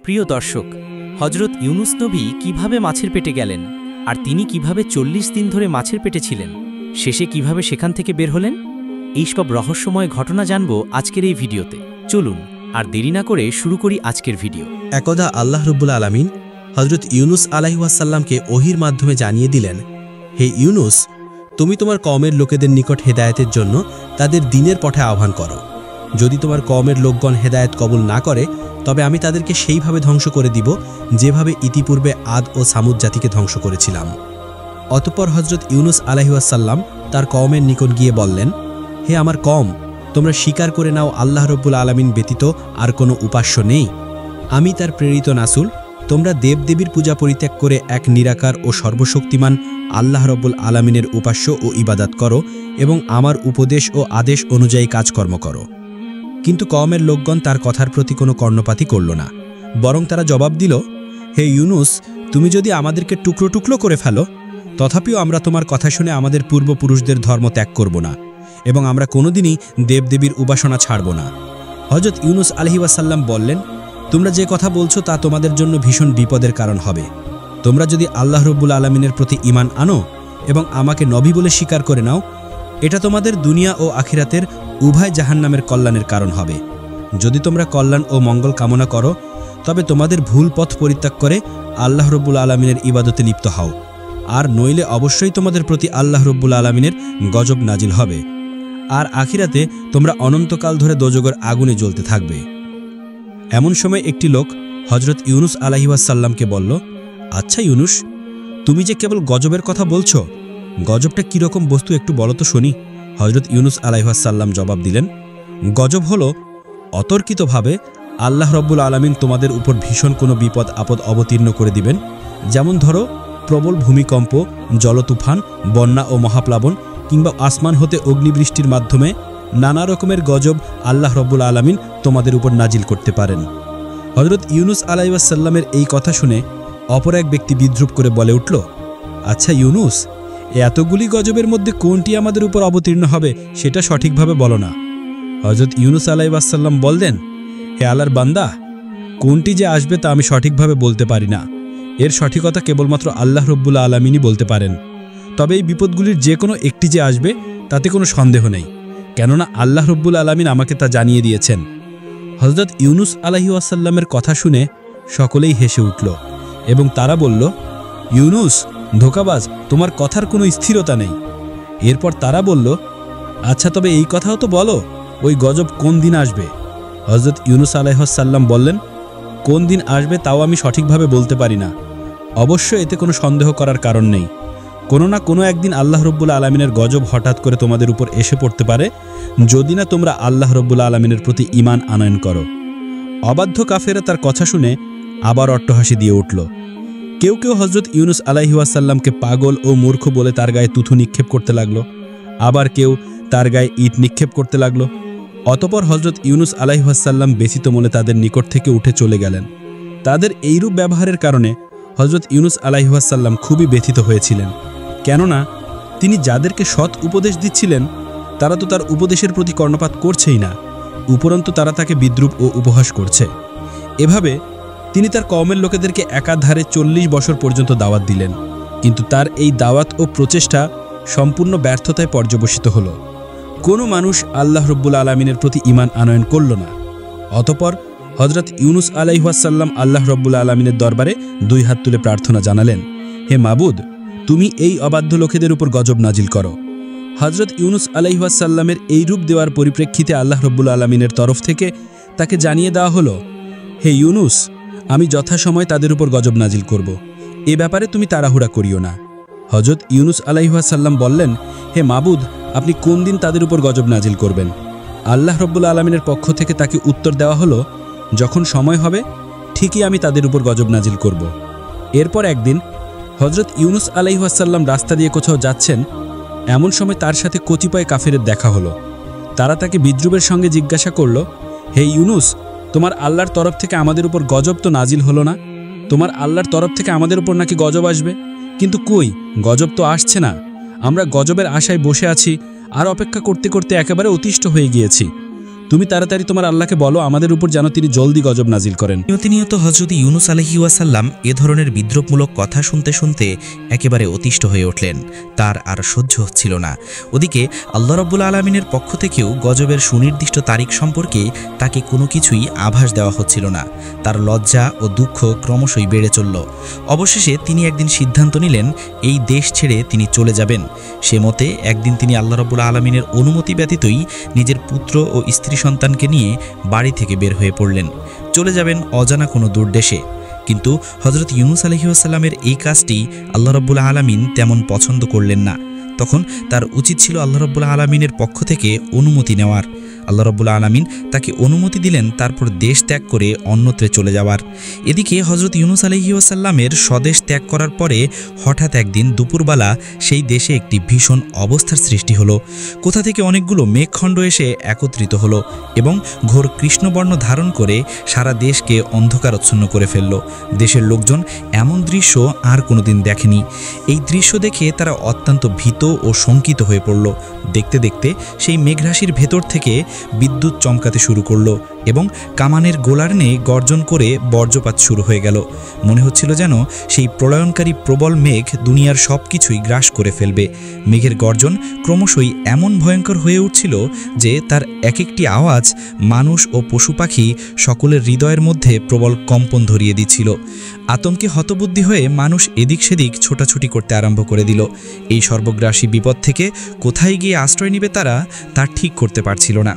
প্রিয় দর্শক, হযরত ইউনুস নবী কিভাবে মাছের পেটে গেলেন, আর তিনি কিভাবে ৪০ দিন ধরে মাছের পেটে ছিলেন, শেষে কিভাবে সেখান থেকে বের হলেন, এই সব রহস্যময় ঘটনা জানব আজকের এই ভিডিওতে। চলুন আর দেরি না করে শুরু করি আজকের ভিডিও। একদা আল্লাহ রাব্বুল আলামিন হযরত ইউনুস আলাইহিস সালামকে ওহীর মাধ্যমে জানিয়ে দিলেন, হে ইউনুস, তুমি তোমার কওমের লোকেদের নিকট হেদায়েতের জন্য তাদের দ্বীনের পথে আহ্বান করো। যদি তোমার কওমের লোকগণ হেদায়েত কবুল না করে, তবে আমি তাদেরকে সেইভাবে ধ্বংস করে দিব যেভাবে ইতিপূর্বে আদ ও সামুদ জাতিকে ধ্বংস করেছিলাম। অতঃপর হযরত ইউনুস আলাইহিস সালাম তার কওমের নিকট গিয়ে বললেন, হে আমার কওম, তোমরা স্বীকার করে নাও আল্লাহ রাব্বুল আলামিন ব্যতীত আর কোনো উপাস্য নেই। আমি তার প্রেরিত রাসূল। তোমরা দেবদেবীর পূজা পরিত্যাগ করে এক নিরাকার ও সর্বশক্তিমান আল্লাহ রাব্বুল আলামিনের উপাস্য ও ইবাদত করো এবং আমার উপদেশ ও আদেশ অনুযায়ী কাজকর্ম করো। কিন্তু কওমের লোকগণ তার কথার প্রতি কোনো কর্ণপাতই করল না, বরং তারা জবাব দিল, হে ইউনুস, তুমি যদি আমাদেরকে টুকরো টুকরো করে ফেলো, তথাপিও আমরা তোমার কথা শুনে আমাদের পূর্বপুরুষদের ধর্ম ত্যাগ করব না এবং আমরা কোনোদিনই দেবদেবীর উপাসনা ছাড়ব না। হযরত ইউনুস আলাইহিস সালাম বললেন, তোমরা যে কথা বলছো তা তোমাদের জন্য ভীষণ বিপদের কারণ হবে। তোমরা যদি আল্লাহ রাব্বুল আলামিনের প্রতি ঈমান আনো এবং আমাকে নবী বলে স্বীকার করে নাও, এটা তোমাদের দুনিয়া ও আখিরাতের উভয় জাহান্নামের কল্যাণের কারণ হবে। যদি তোমরা কল্যাণ ও মঙ্গল কামনা করো, তবে তোমাদের ভুল পথ পরিত্যাগ করে আল্লাহ রাব্বুল আলামিনের ইবাদতে লিপ্ত হও, আর নইলে অবশ্যই তোমাদের প্রতি আল্লাহ রাব্বুল আলামিনের গজব নাজিল হবে, আর আখিরাতে তোমরা অনন্তকাল ধরে দোজখের আগুনে জ্বলতে থাকবে। এমন সময় একটি লোক হযরত ইউনুস আলাইহিস সালামকে বলল, আচ্ছা ইউনুস, তুমি যে কেবল গজবের কথা বলছো, গজবটা কীরকম বস্তু একটু বলো তো শুনি। হযরত ইউনুস আলাইহিস সালাম জবাব দিলেন, গজব হলো অতর্কিতভাবে আল্লাহ রাব্বুল আলামিন তোমাদের উপর ভীষণ কোনো বিপদ আপদ অবতীর্ণ করে দিবেন। যেমন ধরো প্রবল ভূমিকম্প, জলতুফান, বন্যা ও মহাপ্লাবন, কিংবা আসমান হতে অগ্নিবৃষ্টির মাধ্যমে নানা রকমের গজব আল্লাহ রাব্বুল আলামিন তোমাদের উপর নাজিল করতে পারেন। হযরত ইউনুস আলাইহিস সালামের এই কথা শুনে অপর এক ব্যক্তি বিদ্রূপ করে বলে উঠল, আচ্ছা ইউনুস, এতগুলি গজবের মধ্যে কোনটি আমাদের উপর অবতীর্ণ হবে সেটা সঠিকভাবে বলো না। হযরত ইউনুস আলাইহিস সালাম বললেন, হে আল্লাহর বান্দা, কোনটি যে আসবে তা আমি সঠিকভাবে বলতে পারি না। এর সঠিকতা কেবলমাত্র আল্লাহ রাব্বুল আলামিনই বলতে পারেন। তবে এই বিপদগুলির যে কোনো একটি যে আসবে তাতে কোনো সন্দেহ নেই, কেননা আল্লাহ রাব্বুল আলামিন আমাকে তা জানিয়ে দিয়েছেন। হযরত ইউনুস আলাইহিস সালামের কথা শুনে সকলেই হেসে উঠল এবং তারা বলল, ইউনুস, ধোঁকাবাজ, তোমার কথার কোনো স্থিরতা নেই। এরপর তারা বলল, আচ্ছা তবে এই কথাও তো বলো, ওই গজব কোন দিন আসবে? হযরত ইউনুস আলাইহিস সালাম বললেন, কোন দিন আসবে তাও আমি সঠিকভাবে বলতে পারি না। অবশ্য এতে কোনো সন্দেহ করার কারণ নেই। কোনো না কোনো একদিন আল্লাহ রাব্বুল আলামিনের গজব হঠাৎ করে তোমাদের উপর এসে পড়তে পারে, যদি না তোমরা আল্লাহ রাব্বুল আলামিনের প্রতি ঈমান আনয়ন করো। অবাধ্য কাফেরা তার কথা শুনে আবার অট্টহাসি দিয়ে উঠল। কেউ কেউ হযরত ইউনুস আলাইহিস সালামকে পাগল ও মূর্খ বলে তার গায়ে তুথু নিক্ষেপ করতে লাগলো, আবার কেউ তার গায়ে ইট নিক্ষেপ করতে লাগলো। অতঃপর হযরত ইউনুস আলাইহিস সালাম ব্যথিত মনে তাদের নিকট থেকে উঠে চলে গেলেন। তাদের এইরূপ ব্যবহারের কারণে হযরত ইউনুস আলাইহিস সালাম খুবই ব্যথিত হয়েছিলেন, কেননা তিনি যাদেরকে সৎ উপদেশ দিচ্ছিলেন তারা তো তার উপদেশের প্রতি কর্ণপাত করছেই না, উপরন্তু তারা তাকে বিদ্রূপ ও উপহাস করছে। এভাবে তিনি তার কওমের লোকেদেরকে একাধারে ৪০ বছর পর্যন্ত দাওয়াত দিলেন, কিন্তু তার এই দাওয়াত ও প্রচেষ্টা সম্পূর্ণ ব্যর্থতায় পর্যবসিত হল। কোনো মানুষ আল্লাহ রাব্বুল আলামিনের প্রতি ঈমান আনয়ন করল না। অতঃপর হযরত ইউনুস আলাইহিস সালাম আল্লাহ রাব্বুল আলামিনের দরবারে ২ হাত তুলে প্রার্থনা জানালেন, হে মাবুদ, তুমি এই অবাধ্য লোকেদের উপর গজব নাজিল করো। হযরত ইউনুস আলাইহিস সালামের এই রূপ দেওয়ার পরিপ্রেক্ষিতে আল্লাহ রাব্বুল আলামিনের তরফ থেকে তাকে জানিয়ে দেওয়া হলো, হে ইউনুস, আমি যথাসময় তাদের উপর গজব নাজিল করব, এ ব্যাপারে তুমি তাড়াহুড়া করিও না। হযরত ইউনুস আলাইহিস সালাম বললেন, হে মাবুদ, আপনি কোন দিন তাদের উপর গজব নাজিল করবেন? আল্লাহ রাব্বুল আলামিনের পক্ষ থেকে তাকে উত্তর দেওয়া হলো, যখন সময় হবে ঠিকই আমি তাদের উপর গজব নাজিল করব। এরপর একদিন হযরত ইউনুস আলাইহিস সালাম রাস্তা দিয়ে কোথাও যাচ্ছেন, এমন সময় তার সাথে কতিপয় কাফেরের দেখা হলো। তারা তাকে বিদ্রূপের সঙ্গে জিজ্ঞাসা করল, হে ইউনুস, তোমার আল্লাহর তরফ থেকে আমাদের উপর গজব তো নাজিল হলো না? তোমার আল্লাহর তরফ থেকে আমাদের উপর নাকি গজব আসবে, কিন্তু কই, গজব তো আসছে না। আমরা গজবের আশায় বসে আছি আর অপেক্ষা করতে করতে একেবারে অতিষ্ঠ হয়ে গিয়েছি। তুমি তাড়াতাড়ি তোমার আল্লাহকে বলো আমাদের উপর যেন তিনি জলদি গজব নাজিল করেন। প্রতিনিয়ত হযরত ইউনুস আলাইহিস সালাম এ ধরনের বিদ্রূপমূলক কথা শুনতে শুনতে একেবারে অতিষ্ঠ হয়ে উঠলেন। তার আর সহ্য হচ্ছিল না। ওদিকে আল্লাহ রাব্বুল আলামিনের পক্ষ থেকেও গজবের সুনির্দিষ্ট তারিখ সম্পর্কে তাকে কোনো কিছুই আভাস দেওয়া হচ্ছিল না। তার লজ্জা ও দুঃখ ক্রমশই বেড়ে চলল। অবশেষে তিনি একদিন সিদ্ধান্ত নিলেন এই দেশ ছেড়ে তিনি চলে যাবেন। সে মতে একদিন তিনি আল্লাহ রাব্বুল আলামিনের অনুমতি ব্যতীতই নিজের পুত্র ও স্ত্রী সন্তানকে নিয়ে বাড়ি থেকে বের হয়ে পড়লেন। চলে যাবেন অজানা কোনো দূর দেশে। কিন্তু হযরত ইউনুস আলাইহিস সালামের এই কাজটি আল্লাহ রাব্বুল আলামিন তেমন পছন্দ করলেন না। তখন তার উচিত ছিল আল্লাহ রাব্বুল আলামিনের পক্ষ থেকে অনুমতি নেওয়ার। আল্লাহ রাব্বুল আলামিন তাকে অনুমতি দিলেন তারপর দেশ ত্যাগ করে অন্যত্রে চলে যাওয়ার। এদিকে হযরত ইউনুস আলাইহিস সালামের স্বদেশ ত্যাগ করার পরে হঠাৎ একদিন দুপুরবেলা সেই দেশে একটি ভীষণ অবস্থার সৃষ্টি হলো। কোথা থেকে অনেকগুলো মেঘখণ্ড এসে একত্রিত হলো এবং ঘোর কৃষ্ণবর্ণ ধারণ করে সারা দেশকে অন্ধকারচ্ছন্ন করে ফেলল। দেশের লোকজন এমন দৃশ্য আর কোনোদিন দেখেনি। এই দৃশ্য দেখে তারা অত্যন্ত ভীত ও শঙ্কিত হয়ে পড়ল। দেখতে দেখতে সেই মেঘরাশির ভেতর থেকে বিদ্যুৎ চমকাতে শুরু করলো এবং কামানের গোলার নিয়ে গর্জন করে বজ্রপাত শুরু হয়ে গেল। মনে হচ্ছিল যেন সেই প্রলয়নকারী প্রবল মেঘ দুনিয়ার সব কিছুই গ্রাস করে ফেলবে। মেঘের গর্জন ক্রমশই এমন ভয়ঙ্কর হয়ে উঠছিল যে তার এক একটি আওয়াজ মানুষ ও পশু পাখি সকলের হৃদয়ের মধ্যে প্রবল কম্পন ধরিয়ে দিচ্ছিল। আতঙ্কে হতবুদ্ধি হয়ে মানুষ এদিক সেদিক ছোটাছুটি করতে আরম্ভ করে দিল। এই সর্বগ্রাসী বিপদ থেকে কোথায় গিয়ে আশ্রয় নিবে তারা তা ঠিক করতে পারছিল না।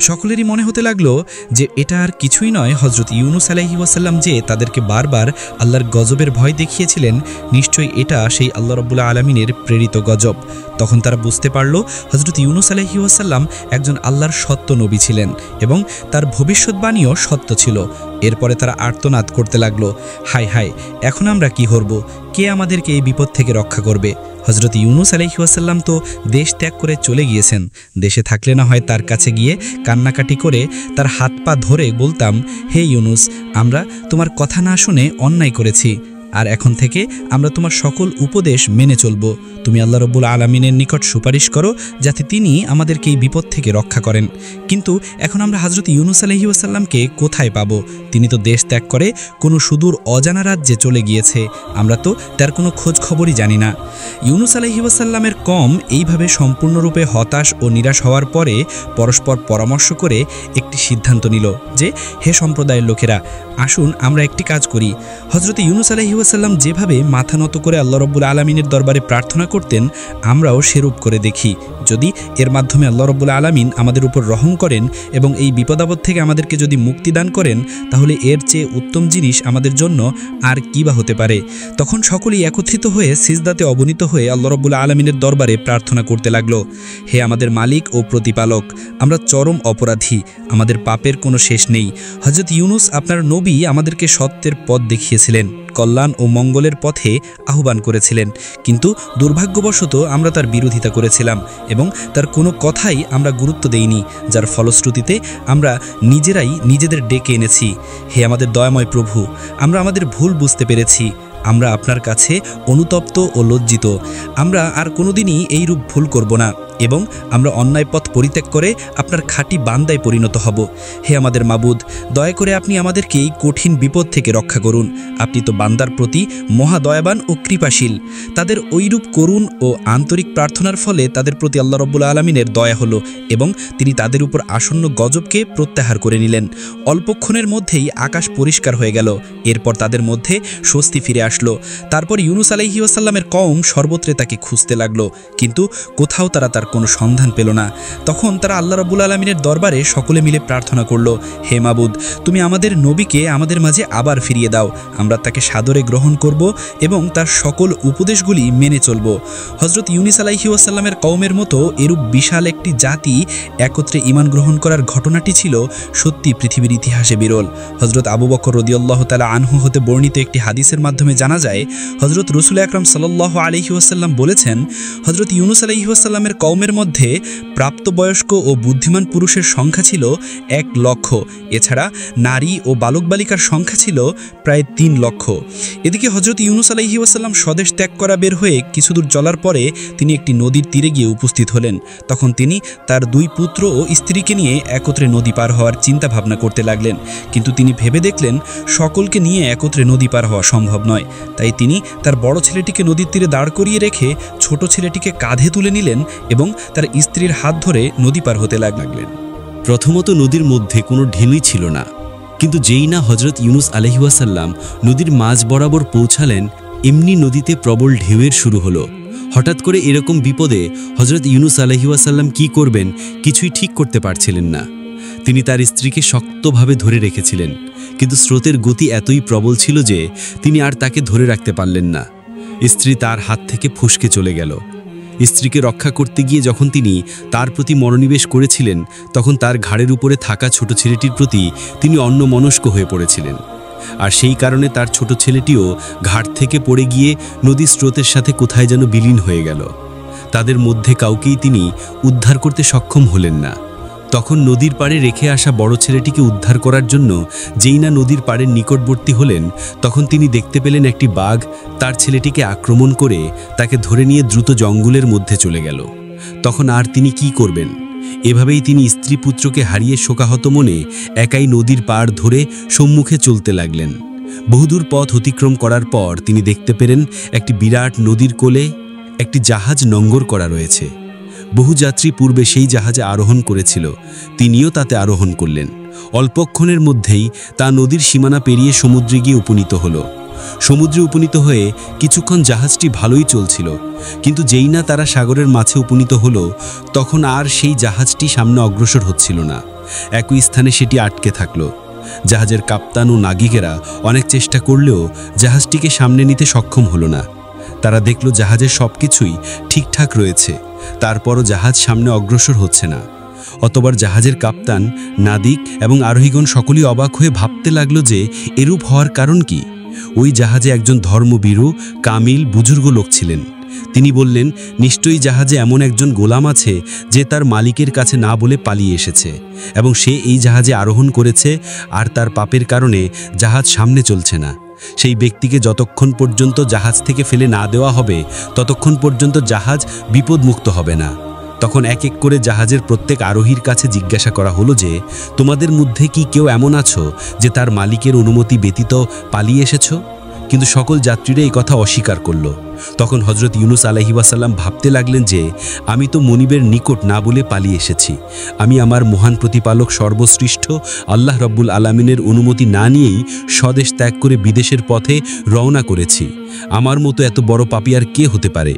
সকলেরই মনে হতে লাগলো যে এটা আর কিছুই নয়, হযরত ইউনুস আলাইহিস সালাম যে তাদেরকে বারবার আল্লাহর গজবের ভয় দেখিয়েছিলেন, নিশ্চয়ই এটা সেই আল্লাহ রাব্বুল আলামিনের প্রেরিত গজব। তখন তারা বুঝতে পারল হযরত ইউনুস আলাইহিস সালাম একজন আল্লাহর সত্য নবী ছিলেন এবং তার ভবিষ্যৎবাণীও সত্য ছিল। এরপরে তারা আর্তনাদ করতে লাগলো, হায় হায়, এখন আমরা কি করব? কে আমাদেরকে এই বিপদ থেকে রক্ষা করবে? হযরত ইউনুস আলাইহিস সালাম তো দেশ ত্যাগ করে চলে গিয়েছেন। দেশে থাকলে না হয় তার কাছে গিয়ে কান্নাকাটি করে তার হাত পা ধরে বলতাম, হে ইউনুস, আমরা তোমার কথা না শুনে অন্যায় করেছি, আর এখন থেকে আমরা তোমার সকল উপদেশ মেনে চলব। তুমি আল্লাহ রাব্বুল আলামিনের নিকট সুপারিশ করো যাতে তিনি আমাদেরকে এই বিপদ থেকে রক্ষা করেন। কিন্তু এখন আমরা হযরত ইউনুস আলাইহিস সালামকে কোথায় পাব? তিনি তো দেশ ত্যাগ করে কোনো সুদূর অজানা রাজ্যে চলে গিয়েছে। আমরা তো তার কোনো খোঁজ খবরই জানি না। ইউনুস আলাইহিস সালামের কওম এইভাবে সম্পূর্ণরূপে হতাশ ও নিরাশ হওয়ার পরে পরস্পর পরামর্শ করে একটি সিদ্ধান্ত নিল যে, হে সম্প্রদায়ের লোকেরা, আসুন আমরা একটি কাজ করি। হযরত ইউনুস আলাইহিস সালাম যেভাবে মাথা নত করে আল্লাহ রাব্বুল আলামিনের দরবারে প্রার্থনা করতেন, আমরাও সেরূপ করে দেখি। যদি এর মাধ্যমে আল্লাহ রাব্বুল আলামিন আমাদের উপর রহম করেন এবং এই বিপদাপদ থেকে আমাদেরকে যদি মুক্তি দান করেন, তাহলে এর চেয়ে উত্তম জিনিস আমাদের জন্য আর কি বা হতে পারে। তখন সকলেই একত্রিত হয়ে সিজদাতে অবনীত হয়ে আল্লাহ রাব্বুল আলামিনের দরবারে প্রার্থনা করতে লাগলো, হে আমাদের মালিক ও প্রতিপালক, আমরা চরম অপরাধী, আমাদের পাপের কোনো শেষ নেই। হযরত ইউনুস আপনার নবী আমাদেরকে সত্যের পথ দেখিয়েছিলেন, কল্যাণ ও মঙ্গলের পথে আহ্বান করেছিলেন, কিন্তু দুর্ভাগ্যবশত আমরা তার বিরোধিতা করেছিলাম এবং তার কোনো কথাই আমরা গুরুত্ব দেইনি, যার ফলশ্রুতিতে আমরা নিজেরাই নিজেদের ডেকে এনেছি। হে আমাদের দয়াময় প্রভু, আমরা আমাদের ভুল বুঝতে পেরেছি। আমরা আপনার কাছে অনুতপ্ত ও লজ্জিত। আমরা আর কোনোদিনই এই রূপ ভুল করব না এবং আমরা অন্যায় পথ পরিত্যাগ করে আপনার খাঁটি বান্দায় পরিণত হব। হে আমাদের মাবুদ, দয়া করে আপনি আমাদেরকে এই কঠিন বিপদ থেকে রক্ষা করুন। আপনি তো বান্দার প্রতি মহাদয়াবান ও কৃপাশীল। তাদের ঐরূপ করুণ ও আন্তরিক প্রার্থনার ফলে তাদের প্রতি আল্লাহ রাব্বুল আলামিনের দয়া হলো এবং তিনি তাদের উপর আসন্ন গজবকে প্রত্যাহার করে নিলেন। অল্পক্ষণের মধ্যেই আকাশ পরিষ্কার হয়ে গেল। এরপর তাদের মধ্যে স্বস্তি ফিরে আসলো। তারপর ইউনুস আলাইহিস সালামের কওম সর্বত্রে তাকে খুঁজতে লাগলো, কিন্তু কোথাও তারা তার কোনো সন্ধান পেল না। তখন তারা আল্লাহ রাব্বুল আলামিনের দরবারে সকলে মিলে প্রার্থনা করল, হে মাবুদ, তুমি আমাদের নবীকে আমাদের মাঝে আবার ফিরিয়ে দাও। আমরা তাকে সাদরে গ্রহণ করব এবং তার সকল উপদেশগুলি মেনে চলব। হযরত ইউনুস আলাইহিস সালামের কওমের মতো এরূপ বিশাল একটি জাতি একত্রে ঈমান গ্রহণ করার ঘটনাটি ছিল সত্যি পৃথিবীর ইতিহাসে বিরল। হযরত আবু বকর রাদিয়াল্লাহু তাআলা আনহু হতে বর্ণিত একটি হাদিসের মাধ্যমে জানা যায়, হযরত রাসূল আকরাম সাল্লাল্লাহু আলাইহি ওয়াসাল্লাম বলেছেন, হযরত ইউনুস আলাইহিস সালামের কওমের মধ্যে প্রাপ্ত প্রাপ্তবয়স্ক ও বুদ্ধিমান পুরুষের সংখ্যা ছিল 1 লক্ষ। এছাড়া নারী ও বালক বালিকার সংখ্যা ছিল প্রায় 3 লক্ষ। এদিকে হজরত ইউনুস আলাইহি ওয়াসাল্লাম স্বদেশ ত্যাগ করা বের হয়ে কিছুদূর চলার পরে তিনি একটি নদীর তীরে গিয়ে উপস্থিত হলেন। তখন তিনি তার 2 পুত্র ও স্ত্রীকে নিয়ে একত্রে নদী পার হওয়ার চিন্তা ভাবনা করতে লাগলেন। কিন্তু তিনি ভেবে দেখলেন সকলকে নিয়ে একত্রে নদী পার হওয়া সম্ভব নয়। তাই তিনি তার বড় ছেলেটিকে নদীর তীরে দাঁড় করিয়ে রেখে ছোট ছেলেটিকে কাঁধে তুলে নিলেন এবং তার স্ত্রীর হাত ধরে নদী পার হতে লাগলেন। প্রথমত নদীর মধ্যে কোনো ঢেউই ছিল না, কিন্তু যেই না হজরত ইউনুস আলাইহি ওয়াসাল্লাম নদীর মাঝ বরাবর পৌঁছালেন, এমনি নদীতে প্রবল ঢেউয়ের শুরু হলো। হঠাৎ করে এরকম বিপদে হজরত ইউনুস আলাইহি ওয়াসাল্লাম কী করবেন কিছুই ঠিক করতে পারছিলেন না। তিনি তার স্ত্রীকে শক্তভাবে ধরে রেখেছিলেন, কিন্তু স্রোতের গতি এতই প্রবল ছিল যে তিনি আর তাকে ধরে রাখতে পারলেন না। স্ত্রী তার হাত থেকে ফসকে চলে গেল। স্ত্রীকে রক্ষা করতে গিয়ে যখন তিনি তার প্রতি মনোনিবেশ করেছিলেন, তখন তার ঘাড়ের উপরে থাকা ছোট ছেলেটির প্রতি তিনি অন্যমনস্ক হয়ে পড়েছিলেন। আর সেই কারণে তার ছোট ছেলেটিও ঘাট থেকে পড়ে গিয়ে নদীর স্রোতের সাথে কোথায় যেন বিলীন হয়ে গেল। তাদের মধ্যে কাউকেই তিনি উদ্ধার করতে সক্ষম হলেন না। তখন নদীর পাড়ে রেখে আসা বড় ছেলেটিকে উদ্ধার করার জন্য যেই না নদীর পাড়ের নিকটবর্তী হলেন, তখন তিনি দেখতে পেলেন একটি বাঘ তার ছেলেটিকে আক্রমণ করে তাকে ধরে নিয়ে দ্রুত জঙ্গলের মধ্যে চলে গেল। তখন আর তিনি কি করবেন? এভাবেই তিনি স্ত্রী পুত্রকে হারিয়ে শোকাহত মনে একাই নদীর পাড় ধরে সম্মুখে চলতে লাগলেন। বহুদূর পথ অতিক্রম করার পর তিনি দেখতে পেলেন একটি বিরাট নদীর কোলে একটি জাহাজ নোঙর করা রয়েছে। বহু যাত্রী পূর্বে সেই জাহাজে আরোহণ করেছিল, তিনিও তাতে আরোহণ করলেন। অল্পক্ষণের মধ্যেই তা নদীর সীমানা পেরিয়ে সমুদ্রে গিয়ে উপনীত হলো। সমুদ্রে উপনীত হয়ে কিছুক্ষণ জাহাজটি ভালোই চলছিল, কিন্তু যেই না তারা সাগরের মাঝে উপনীত হলো, তখন আর সেই জাহাজটি সামনে অগ্রসর হচ্ছিল না। একই স্থানে সেটি আটকে থাকলো। জাহাজের কাপ্তান ও নাবিকেরা অনেক চেষ্টা করলেও জাহাজটিকে সামনে নিতে সক্ষম হলো না। তারা দেখল জাহাজের সব কিছুই ঠিকঠাক রয়েছে, তারপরও জাহাজ সামনে অগ্রসর হচ্ছে না। অতবার জাহাজের কাপ্তান, নাবিক এবং আরোহীগণ সকলেই অবাক হয়ে ভাবতে লাগলো যে এরূপ হওয়ার কারণ কি। ওই জাহাজে একজন ধর্মভীরু কামিল বুজুর্গ লোক ছিলেন। তিনি বললেন, নিশ্চয়ই জাহাজে এমন একজন গোলাম আছে যে তার মালিকের কাছে না বলে পালিয়ে এসেছে এবং সে এই জাহাজে আরোহণ করেছে, আর তার পাপের কারণে জাহাজ সামনে চলছে না। সেই ব্যক্তিকে যতক্ষণ পর্যন্ত জাহাজ থেকে ফেলে না দেওয়া হবে, ততক্ষণ পর্যন্ত জাহাজ বিপদমুক্ত হবে না। তখন এক এক করে জাহাজের প্রত্যেক আরোহীর কাছে জিজ্ঞাসা করা হলো যে, তোমাদের মধ্যে কি কেউ এমন আছো যে তার মালিকের অনুমতি ব্যতীত পালিয়ে এসেছো? কিন্তু সকল যাত্রীরা এই কথা অস্বীকার করল। তখন হজরত ইউনুস আলাইহি ওয়াসাল্লাম ভাবতে লাগলেন যে, আমি তো মনিবের নিকট না বলে পালিয়ে এসেছি। আমি আমার মহান প্রতিপালক সর্বশ্রেষ্ঠ আল্লাহ রব্বুল আলামিনের অনুমতি না নিয়েই স্বদেশ ত্যাগ করে বিদেশের পথে রওনা করেছি। আমার মতো এত বড় পাপী আর কে হতে পারে?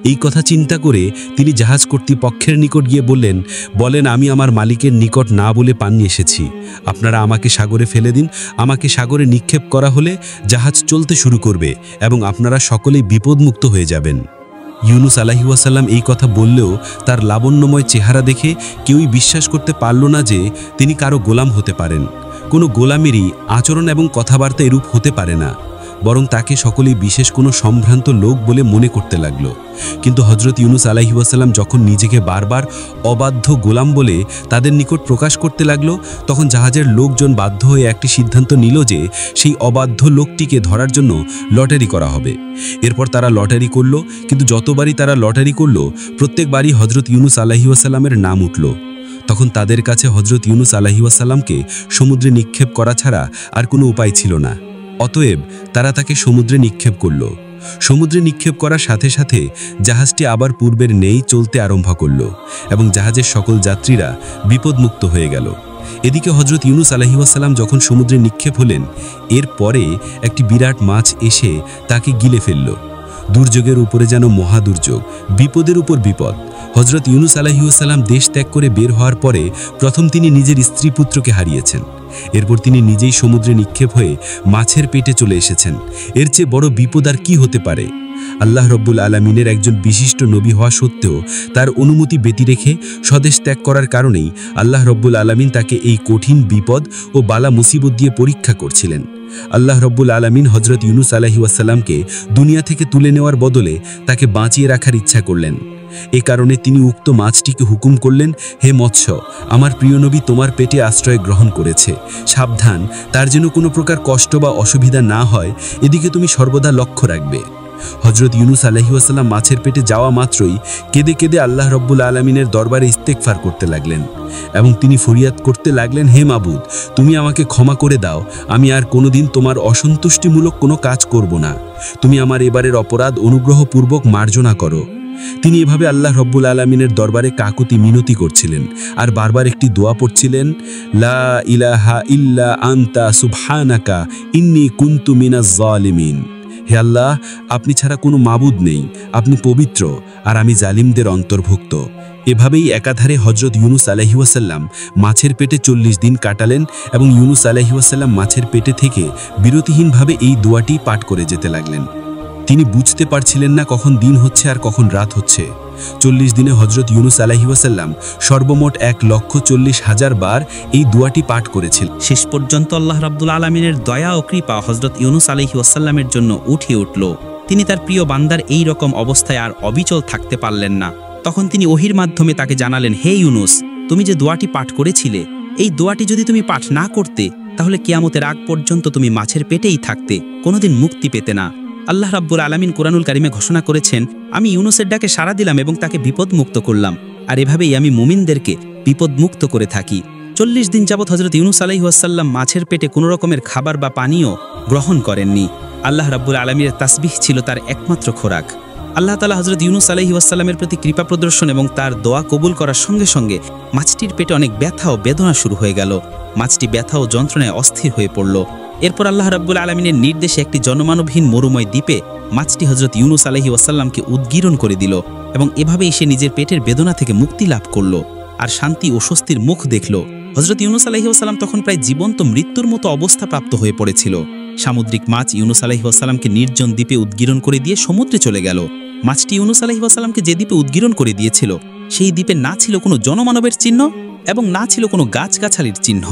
এই কথা চিন্তা করে তিনি জাহাজ কর্তৃপক্ষের নিকট গিয়ে বলেন, আমি আমার মালিকের নিকট না বলে পানি এসেছি। আপনারা আমাকে সাগরে ফেলে দিন। আমাকে সাগরে নিক্ষেপ করা হলে জাহাজ চলতে শুরু করবে এবং আপনারা সকলেই বিপদমুক্ত হয়ে যাবেন। ইউনুস আলাইহি ওয়াসাল্লাম এই কথা বললেও তার লাবণ্যময় চেহারা দেখে কেউই বিশ্বাস করতে পারল না যে তিনি কারো গোলাম হতে পারেন। কোনো গোলামেরই আচরণ এবং কথাবার্তা এরূপ হতে পারে না, বরং তাকে সকলেই বিশেষ কোনো সম্ভ্রান্ত লোক বলে মনে করতে লাগলো। কিন্তু হজরত ইউনুস আলাইহি ওয়াসাল্লাম যখন নিজেকে বারবার অবাধ্য গোলাম বলে তাদের নিকট প্রকাশ করতে লাগলো, তখন জাহাজের লোকজন বাধ্য হয়ে একটি সিদ্ধান্ত নিল যে সেই অবাধ্য লোকটিকে ধরার জন্য লটারি করা হবে। এরপর তারা লটারি করলো, কিন্তু যতবারই তারা লটারি করলো, প্রত্যেকবারই হজরত ইউনুস আলাইহি ওয়াসাল্লামের নাম উঠল। তখন তাদের কাছে হজরত ইউনুস আলাইহি ওয়াসাল্লামকে সমুদ্রে নিক্ষেপ করা ছাড়া আর কোনো উপায় ছিল না। অতএব তারা তাকে সমুদ্রে নিক্ষেপ করল। সমুদ্রে নিক্ষেপ করার সাথে সাথে জাহাজটি আবার পূর্বের নেই চলতে আরম্ভ করল এবং জাহাজের সকল যাত্রীরা বিপদমুক্ত হয়ে গেল। এদিকে হজরত ইউনুস আলাইহি ওয়াসাল্লাম যখন সমুদ্রে নিক্ষেপ হলেন, এর পরে একটি বিরাট মাছ এসে তাকে গিলে ফেলল। দুর্যোগের উপরে যেন মহাদুর্যোগ, বিপদের উপর বিপদ। হজরত ইউনুস আলাইহি ওয়াসাল্লাম দেশ ত্যাগ করে বের হওয়ার পরে প্রথম তিনি নিজের স্ত্রী পুত্রকে হারিয়েছেন। এরপর তিনি নিজেই সমুদ্রে নিক্ষেপ হয়ে মাছের পেটে চলে এসেছেন। এর চেয়ে বড় বিপদ আর কি হতে পারে? আল্লাহ রব্বুল আলামিনের একজন বিশিষ্ট নবী হওয়া সত্ত্বেও তার অনুমতি ব্যতি রেখে স্বদেশ ত্যাগ করার কারণেই আল্লাহ রব্বুল আলামিন তাকে এই কঠিন বিপদ ও বালা মুসিবত দিয়ে পরীক্ষা করছিলেন। আল্লাহ রব্বুল আলামিন হজরত ইউনুস আলাইহি ওয়াসাল্লামকে দুনিয়া থেকে তুলে নেওয়ার বদলে তাকে বাঁচিয়ে রাখার ইচ্ছা করলেন। এ কারণে তিনি উক্ত মাছটিকে হুকুম করলেন, হে মৎস্য, আমার প্রিয় নবী তোমার পেটে আশ্রয় গ্রহণ করেছে, সাবধান, তার যেন কোনো প্রকার কষ্ট বা অসুবিধা না হয়, এদিকে তুমি সর্বদা লক্ষ্য রাখবে। হজরত ইউনুস আলাইহিস সালাম মাছের পেটে যাওয়া মাত্রই কেঁদে কেঁদে আল্লাহ রব্বুল আলামিনের দরবারে ইস্তেগফার করতে লাগলেন এবং তিনি ফরিয়াদ করতে লাগলেন, হে মাবুদ, তুমি আমাকে ক্ষমা করে দাও, আমি আর কোনোদিন তোমার অসন্তুষ্টিমূলক কোনো কাজ করব না, তুমি আমার এবারের অপরাধ অনুগ্রহপূর্বক মার্জনা করো। তিনি এভাবে আল্লাহ রব্বুল আলামিনের দরবারে কাকুতি মিনতি করছিলেন আর বারবার একটি দোয়া পড়ছিলেন, লা ইলাহা ইল্লা আনতা সুবহানাকা ইন্নী কুনতু মিনাজ জালিমিন। হে আল্লাহ, আপনি ছাড়া কোনো মাবুদ নেই, আপনি পবিত্র আর আমি জালিমদের অন্তর্ভুক্ত। এভাবেই একাধারে হজরত ইউনুস আলাইহিস সালাম মাছের পেটে 40 দিন কাটালেন এবং ইউনুস আলাইহিস সালাম মাছের পেটে থেকে বিরতিহীনভাবে এই দোয়াটি পাঠ করে যেতে লাগলেন। তিনি বুঝতে পারছিলেন না কখন দিন হচ্ছে আর কখন রাত হচ্ছে। 40 দিনে হজরত ইউনুস আলাইহিস সালাম সর্বমোট 1,40,000 বার এই দোয়াটি পাঠ করেছিল। শেষ পর্যন্ত আল্লাহ রাব্বুল আলামিনের দয়া ও কৃপা হজরত ইউনুস আলাইহিস সালামের জন্য উঠে উঠল। তিনি তার প্রিয় বান্দার এই রকম অবস্থায় আর অবিচল থাকতে পারলেন না। তখন তিনি ওহির মাধ্যমে তাকে জানালেন, হে ইউনুস, তুমি যে দোয়াটি পাঠ করেছিলে, এই দোয়াটি যদি তুমি পাঠ না করতে তাহলে কিয়ামতের আগ পর্যন্ত তুমি মাছের পেটেই থাকতে, কোনোদিন মুক্তি পেতে না। আল্লাহ রাব্বুল আলামিন কুরআনুল কারিমে ঘোষণা করেছেন, আমি ইউনুসের ডাকে সাড়া দিলাম এবং তাকে বিপদমুক্ত করলাম, আর এভাবেই আমি মুমিনদেরকে বিপদমুক্ত করে থাকি। 40 দিন যাবৎ হজরত ইউনুস আলাইহিস সালাম মাছের পেটে কোনো রকমের খাবার বা পানীয় গ্রহণ করেননি। আল্লাহ রাব্বুল আলামিনের তাসবিহ ছিল তার একমাত্র খোরাক। আল্লাহ তাআলা হজরত ইউনুস আলাইহিস সালামের প্রতি কৃপা প্রদর্শন এবং তার দোয়া কবুল করার সঙ্গে সঙ্গে মাছটির পেটে অনেক ব্যথা ও বেদনা শুরু হয়ে গেল। মাছটি ব্যথা ও যন্ত্রণায় অস্থির হয়ে পড়ল। এরপর আল্লাহ রাব্বুল আলামিনের নির্দেশে একটি জনমানবহীন মরুময় দ্বীপে মাছটি হজরত ইউনুস আলাইহিস সালামকে উদ্গীরণ করে দিল এবং এভাবেই সে নিজের পেটের বেদনা থেকে মুক্তি লাভ করল আর শান্তি ও স্বস্তির মুখ দেখল। হজরত ইউনুস আলাইহিস সালাম তখন প্রায় জীবন্ত মৃত্যুর মতো অবস্থা প্রাপ্ত হয়ে পড়েছিল। সামুদ্রিক মাছ ইউনুস আলাইহিস সালামকে নির্জন দ্বীপে উদ্গীরণ করে দিয়ে সমুদ্রে চলে গেল। মাছটি ইউনুস আলাইহিস সালামকে যে দ্বীপে উদ্গীরণ করে দিয়েছিল সেই দ্বীপে না ছিল কোনো জনমানবের চিহ্ন এবং না ছিল কোনো গাছগাছালির চিহ্ন।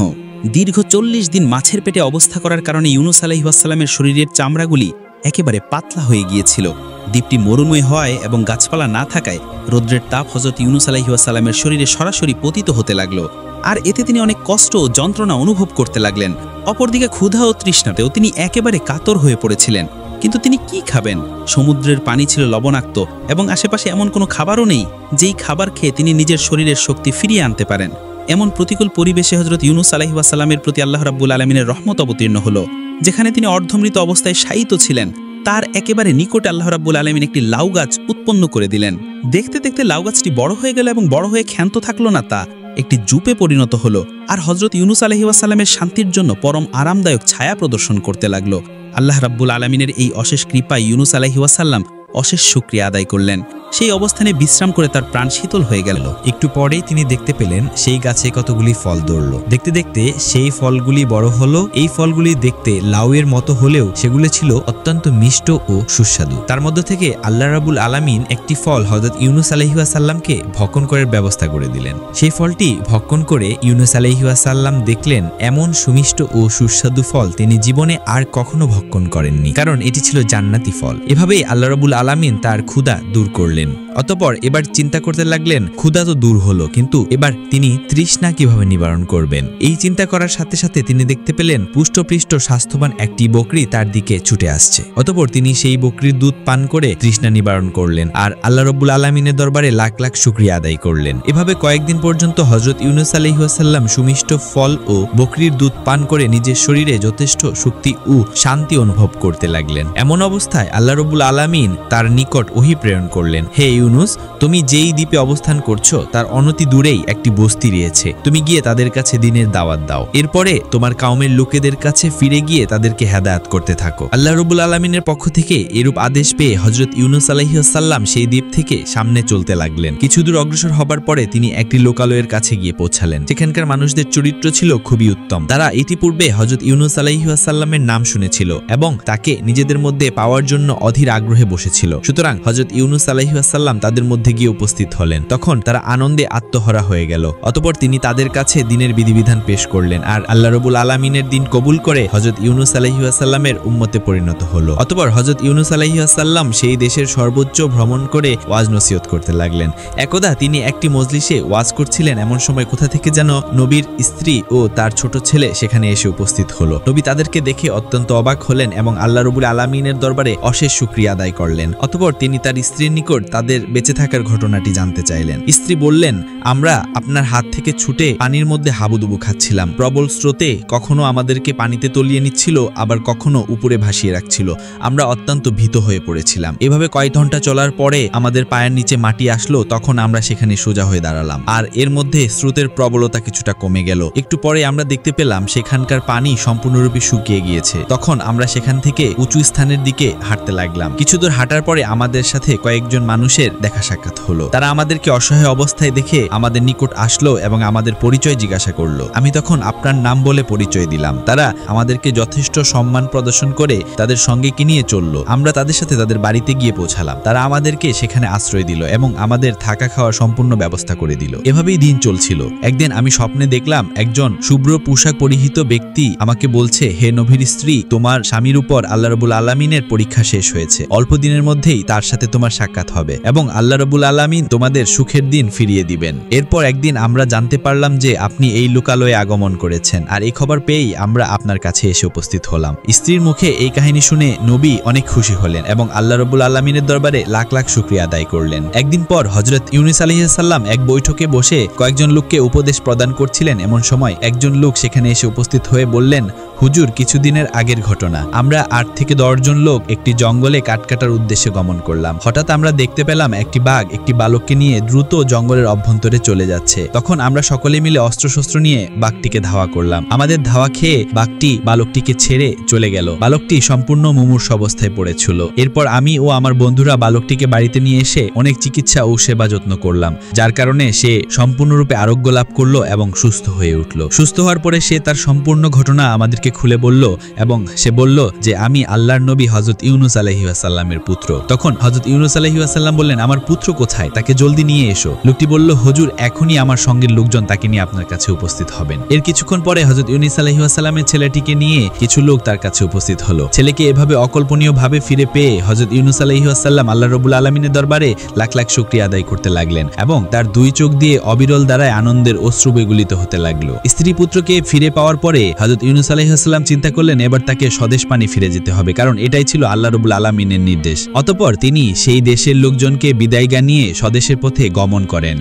দীর্ঘ 40 দিন মাছের পেটে অবস্থা করার কারণে ইউনুস আলাইহিস সালামের শরীরের চামড়াগুলি একেবারে পাতলা হয়ে গিয়েছিল। দ্বীপটি মরুময় হয় এবং গাছপালা না থাকায় রৌদ্রের তাপ হজরত ইউনুস আলাইহিস সালামের শরীরে সরাসরি পতিত হতে লাগলো আর এতে তিনি অনেক কষ্ট ও যন্ত্রণা অনুভব করতে লাগলেন। অপরদিকে ক্ষুধা ও তৃষ্ণাতেও তিনি একেবারে কাতর হয়ে পড়েছিলেন। কিন্তু তিনি কি খাবেন? সমুদ্রের পানি ছিল লবণাক্ত এবং আশেপাশে এমন কোনো খাবারও নেই যেই খাবার খেয়ে তিনি নিজের শরীরের শক্তি ফিরিয়ে আনতে পারেন। এমন প্রতিকূল পরিবেশে হজরত ইউনুস আলাইহিস সালামের প্রতি আল্লাহ রাব্বুল আলামিনের রহমত অবতীর্ণ হলো। যেখানে তিনি অর্ধমৃত অবস্থায় শায়িত ছিলেন তার একেবারে নিকটে আল্লাহ রাব্বুল আলামিন একটি লাউ গাছ উৎপন্ন করে দিলেন। দেখতে দেখতে লাউ গাছটি বড় হয়ে গেল এবং বড় হয়ে ক্ষান্ত থাকলো না, তা একটি জুপে পরিণত হলো আর হজরত ইউনুস আলাইহিস সালামের শান্তির জন্য পরম আরামদায়ক ছায়া প্রদর্শন করতে লাগলো। আল্লাহ রাব্বুল আলামিনের এই অশেষ কৃপায় ইউনুস আলাইহিস সালাম অশেষ শুকরিয়া আদায় করলেন। সেই অবস্থানে বিশ্রাম করে তার প্রাণ শীতল হয়ে গেল। একটু পরেই তিনি দেখতে পেলেন সেই গাছে কতগুলি ফল ধরল। দেখতে দেখতে সেই ফলগুলি বড় হলো। এই ফলগুলি দেখতে লাউয়ের মতো হলেও সেগুলো ছিল অত্যন্ত মিষ্ট ও সুস্বাদু। তার মধ্য থেকে আল্লাহ রাব্বুল আলামিন একটি ফল হযরত ইউনুস আলাইহিস সালামকে ভক্ষণ করার ব্যবস্থা করে দিলেন। সেই ফলটি ভক্ষণ করে ইউনুস আলাইহিস সালাম দেখলেন এমন সুমিষ্ট ও সুস্বাদু ফল তিনি জীবনে আর কখনো ভক্ষণ করেননি, কারণ এটি ছিল জান্নাতি ফল। এভাবেই আল্লাহ রাব্বুল আলামিন তার ক্ষুধা দূর করলেন। অতঃপর এবার চিন্তা করতে লাগলেন, ক্ষুধা তো দূর হলো, কিন্তু এবার তিনি তৃষ্ণা কিভাবে নিবারণ করবেন। এই চিন্তা করার সাথে সাথে তিনি দেখতে পেলেন পুষ্টপৃষ্ট স্বাস্থ্যবান একটি বকরি তার দিকে ছুটে আসছে। অতঃপর তিনি সেই বকরির দুধ পান করে তৃষ্ণা নিবারণ করলেন আর আল্লাহ রাব্বুল আলামিনের দরবারে লাখ লাখ শুকরিয়া আদায় করলেন। এভাবে কয়েকদিন পর্যন্ত হযরত ইউনুস আলাইহিস সালাম সুমিষ্ট ফল ও বকরির দুধ পান করে নিজের শরীরে যথেষ্ট শক্তি ও শান্তি অনুভব করতে লাগলেন। এমন অবস্থায় আল্লাহ রাব্বুল আলামিন তার নিকট ওহী প্রেরণ করলেন, হে ইউনুস, তুমি যেই দ্বীপে অবস্থান করছো তার অনতি দূরেই একটি বস্তি রয়েছে, তুমি গিয়ে তাদের কাছে দ্বীনের দাওয়াত দাও। এরপরে তোমার কওমের লোকেদের কাছে ফিরে গিয়ে তাদেরকে হেদায়েত করতে থাকো। আল্লাহ রাব্বুল আলামিনের পক্ষ থেকে এরূপ আদেশ পেয়ে হযরত ইউনুস আলাইহিস সালাম সেই দ্বীপ থেকে সামনে চলতে লাগলেন। কিছু দূর অগ্রসর হবার পরে তিনি একটি লোকালয়ের কাছে গিয়ে পৌঁছালেন। সেখানকার মানুষদের চরিত্র ছিল খুবই উত্তম। তারা ইতিপূর্বে হযরত ইউনুস আলাইহিস সালামের নাম শুনেছিল এবং তাকে নিজেদের মধ্যে পাওয়ার জন্য অধীর আগ্রহে বসেছিল। সুতরাং হযরত ইউনুস আলাইহিস সালাম সাল্লাম তাদের মধ্যে গিয়ে উপস্থিত হলেন। তখন তারা আনন্দে আত্মহারা হয়ে গেল। অতঃপর তিনি তাদের কাছে দিনের বিধিবিধান পেশ করলেন আর আল্লাহ রাব্বুল আলামিনের দিন কবুল করে হযরত ইউনুস আলাইহিস সালামের উম্মতে পরিণত হলো। অতঃপর হযরত ইউনুস আলাইহিস সালাম সেই দেশের সর্বোচ্চ ভ্রমণ করে ওয়াজ নসিহত করতে লাগলেন। একদা তিনি একটি মজলিসে ওয়াজ করছিলেন, এমন সময় কোথা থেকে যেন নবীর স্ত্রী ও তার ছোট ছেলে সেখানে এসে উপস্থিত হলো। নবী তাদেরকে দেখে অত্যন্ত অবাক হলেন এবং আল্লাহ রাব্বুল আলামিনের দরবারে অশেষ শুকরিয়া আদায় করলেন। অতঃপর তিনি তার স্ত্রীর নিকট তাদের বেঁচে থাকার ঘটনাটি জানতে চাইলেন। স্ত্রী বললেন, আমরা আপনার হাত থেকে ছুটে পানির মধ্যে হাবুডুবু খাচ্ছিলাম। প্রবল স্রোতে কখনো আমাদেরকে পানিতে তলিয়ে নিচ্ছিল, আবার কখনো উপরে ভাসিয়ে রাখছিল। আমরা অত্যন্ত ভীত হয়ে পড়েছিলাম। এভাবে কয়েক ঘন্টা চলার পরে আমাদের পায়ের নিচে মাটি আসলো, তখন আমরা সেখানে সোজা হয়ে দাঁড়ালাম আর এর মধ্যে স্রোতের প্রবলতা কিছুটা কমে গেল। একটু পরে আমরা দেখতে পেলাম সেখানকার পানি সম্পূর্ণরূপে শুকিয়ে গিয়েছে। তখন আমরা সেখান থেকে উঁচু স্থানের দিকে হাঁটতে লাগলাম। কিছু দূর হাঁটার পরে আমাদের সাথে কয়েকজন মানুষের দেখা সাক্ষাৎ হলো। তারা আমাদেরকে অসহায় অবস্থায় দেখে আমাদের নিকট আসলো এবং আমাদের পরিচয় জিজ্ঞাসা করলো। আমি তখন আপনার নাম বলে পরিচয় দিলাম। তারা আমাদেরকে যথেষ্ট সম্মান প্রদর্শন করে তাদের সঙ্গে নিয়ে চললো। আমরা তাদের সাথে তাদের বাড়িতে গিয়ে পৌঁছালাম। তারা আমাদেরকে সেখানে আশ্রয় দিল এবং আমাদের থাকা খাওয়ার সম্পূর্ণ ব্যবস্থা করে দিল। এভাবেই দিন চলছিল। একদিন আমি স্বপ্নে দেখলাম একজন শুভ্র পোশাক পরিহিত ব্যক্তি আমাকে বলছে, হে নবীর স্ত্রী, তোমার স্বামীর উপর আল্লাহ রাব্বুল আলামিনের পরীক্ষা শেষ হয়েছে। অল্প দিনের মধ্যেই তার সাথে তোমার সাক্ষাৎ হবে এবং আল্লাহ রাব্বুল আলামিন তোমাদের সুখের দিন ফিরিয়ে দিবেন। এরপর একদিন আমরা জানতে পারলাম যে আপনি এই লোকালয়ে আগমন করেছেন আর এই খবর পেয়েই আমরা আপনার কাছে এসে উপস্থিত হলাম। স্ত্রীর মুখে এই কাহিনী শুনে নবী অনেক খুশি হলেন এবং আল্লাহ রাব্বুল আলামিনের দরবারে লাখ লাখ শুকরিয়া আদায় করলেন। একদিন পর হযরত ইউনুস আলাইহিস সালাম এক বৈঠকে বসে কয়েকজন লোককে উপদেশ প্রদান করছিলেন। এমন সময় একজন লোক সেখানে এসে উপস্থিত হয়ে বললেন, হুজুর, কিছুদিনের আগের ঘটনা। আমরা 8 থেকে 10 জন লোক একটি জঙ্গলে কাঠ কাটার উদ্দেশ্যে গমন করলাম। হঠাৎ আমরা দেখতে পেলাম একটি বাঘ একটি বালককে নিয়ে দ্রুত জঙ্গলের অভ্যন্তরে চলে যাচ্ছে। তখন আমরা সকলে মিলে অস্ত্রশস্ত্র নিয়ে বাঘটিকে ধাওয়া করলাম। আমাদের ধাওয়া খেয়ে বাঘটি বালকটিকে ছেড়ে চলে গেল। বালকটি সম্পূর্ণ মুমূর্ষ অবস্থায় পড়েছিল। এরপর আমি ও আমার বন্ধুরা বালকটিকে বাড়িতে নিয়ে এসে অনেক চিকিৎসা ও সেবা যত্ন করলাম, যার কারণে সে সম্পূর্ণরূপে আরোগ্য লাভ করলো এবং সুস্থ হয়ে উঠল। সুস্থ হওয়ার পরে সে তার সম্পূর্ণ ঘটনা আমাদেরকে খুলে বলল এবং সে বলল যে আমি আল্লাহর নবী হযরত ইউনুস আলাইহিস সালামের পুত্র। তখন হযরত ইউনুস আলাইহিস সালাম বললেন, আমার পুত্র কোথায়? তাকে জলদি নিয়ে এসো। লোকটি বলল, হুজুর, এখনই আমার সঙ্গের লোকজন তাকে নিয়ে আপনার কাছে উপস্থিত হবেন। এর কিছুক্ষণ পরে হযরত ইউনুস আলাইহিস সালামের ছেলেটিকে নিয়ে কিছু লোক তার কাছে উপস্থিত হলো। ছেলেকে এভাবে অকল্পনীয়ভাবে ফিরে পেয়ে হযরত ইউনুস আলাইহিস সালাম আল্লাহ রাব্বুল আলামিনের দরবারে লাখ লাখ শুকরিয়া আদায় করতে লাগলেন এবং তার দুই চোখ দিয়ে অবিরল দ্বারায় আনন্দের অশ্রু বেগলিত হতে লাগলো। স্ত্রী পুত্রকে ফিরে পাওয়ার পরে হযরত ইউনুস আলাইহিস সালাম চিন্তা করলেন এবার তাকে স্বদেশ পানি ফিরে যেতে হবে, কারণ এটাই ছিল আল্লাহ রাব্বুল আলামিনের নির্দেশ। অতঃপর তিনি সেই দেশের লোকজনকে বিদায় জানিয়ে স্বদেশের পথে গমন করেন।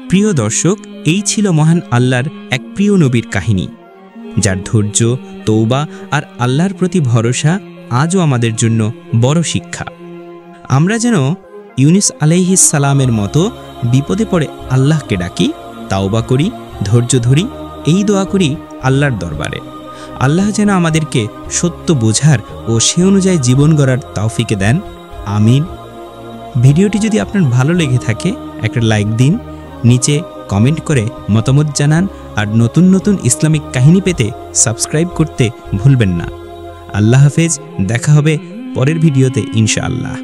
প্রিয় দর্শক, এই ছিল মহান আল্লাহর এক প্রিয় নবীর কাহিনী, যার ধৈর্য, তওবা আর আল্লাহর প্রতি ভরসা আজও আমাদের জন্য বড় শিক্ষা। আমরা যেন ইউনুস আলাইহিস সালামের মতো বিপদে পড়ে আল্লাহকে ডাকি, তাওবা করি, ধৈর্য ধরি, এই দোয়া করি আল্লাহর দরবারে। আল্লাহ যেন আমাদেরকে সত্য বোঝার ও সে অনুযায়ী জীবন গড়ার তৌফিক দেন। আমিন। ভিডিওটি যদি আপনার ভালো লেগে থাকে একটা লাইক দিন, নিচে কমেন্ট করে মতামত জানান আর নতুন নতুন ইসলামিক কাহিনী পেতে সাবস্ক্রাইব করতে ভুলবেন না। আল্লাহ হাফেজ, দেখা হবে পরের ভিডিওতে ইনশাআল্লাহ।